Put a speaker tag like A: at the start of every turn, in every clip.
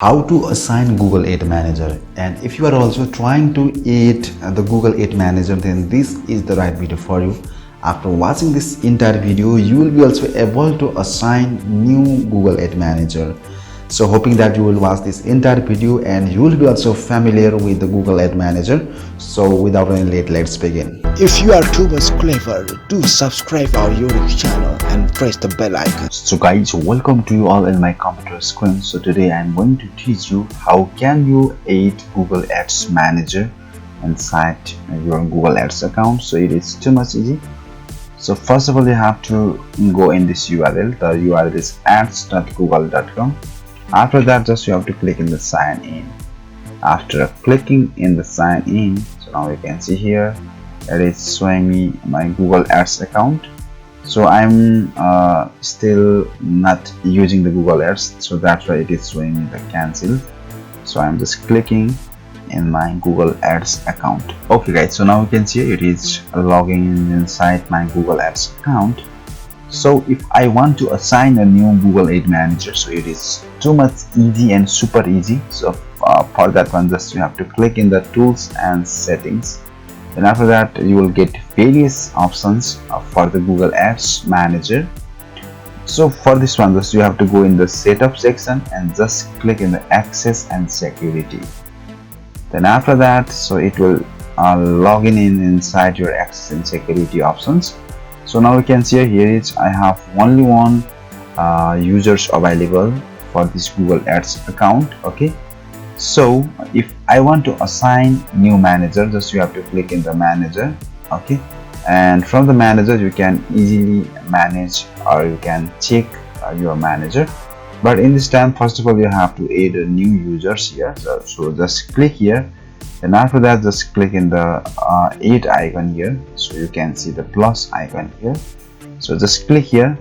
A: How to assign Google Ad Manager. And if you are also trying to add the Google Ad Manager, then this is the right video for you. After watching this entire video, you will be also able to assign new Google Ad Manager. So hoping that you will watch this entire video and you will be also familiar with the Google Ad Manager. So without any late, let's begin.
B: If you are too much clever, do subscribe our YouTube channel and press the bell icon.
C: So guys, welcome to you all in my computer screen. So today I'm going to teach you how can you add Google Ads Manager inside your Google Ads account. So it is too much easy. So first of all, you have to go in this URL. The URL is ads.google.com. After that, just you have to click in the sign in. After clicking in the sign in, so now you can see here it is showing me my Google Ads account. So I'm still not using the Google Ads, so that's why it is showing me the cancel. So I'm just clicking in my Google Ads account. Okay guys, so now you can see it is logging in inside my Google Ads account. So if I want to assign a new Google Ad Manager, so it is too much easy and super easy. So for that one, just you have to click in the tools and settings. Then after that, you will get various options for the Google Ads Manager. So for this one, just you have to go in the setup section and just click in the access and security. Then after that, so it will log in inside your access and security options. So now you can see here is I have only one users available for this Google Ads account. Okay, so if I want to assign new manager, just you have to click in the manager. Okay, and from the manager you can easily manage or you can check your manager. But in this time, first of all, you have to add a new users here. So just click here. And after that, just click in the add icon here, so you can see the plus icon here. So just click here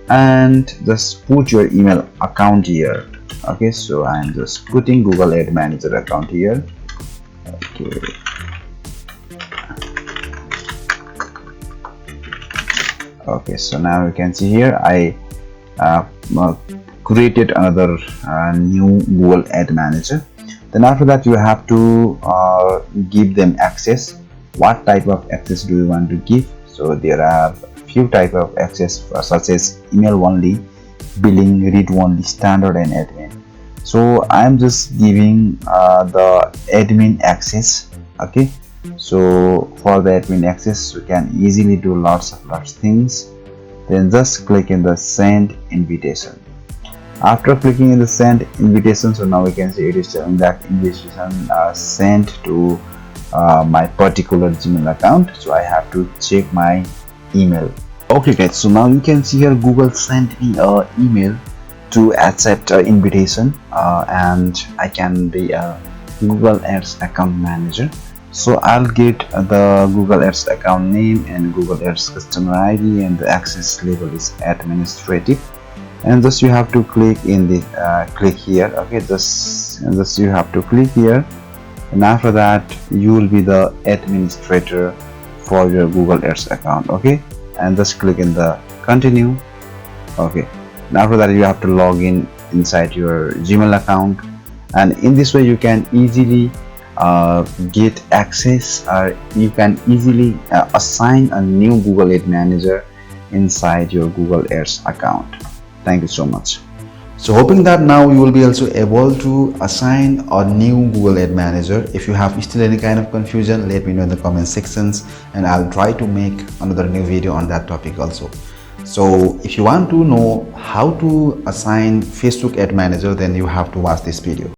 C: and just put your email account here. Okay, so I'm just putting Google Ad Manager account here. Okay, so now you can see here I created another new Google Ad Manager. Then after that, you have to give them access. What type of access do you want to give? So there are few type of access such as email only, billing, read only, standard, and admin. So I'm just giving the admin access. Okay, so for the admin access, you can easily do lots of things. Then just click in the send invitation. After clicking in the send invitation, so now we can see it is showing that invitation sent to my particular Gmail account. So I have to check my email. Okay guys, so now you can see here Google sent me an email to accept invitation and I can be a Google Ads account manager. So I'll get the Google Ads account name and Google Ads customer ID, and the access level is administrative. And just you have to click in the click here. Okay, just you have to click here, and after that you will be the administrator for your Google Ads account. Okay, and just click in the continue. Okay, and after that you have to log in inside your Gmail account, and in this way you can easily get access, or you can easily assign a new Google Ad Manager inside your Google Ads account. Thank you so much.
A: So hoping that now you will be also able to assign a new Google Ad Manager. If you have still any kind of confusion, let me know in the comment sections and I'll try to make another new video on that topic also. So if you want to know how to assign Facebook Ad Manager, then you have to watch this video.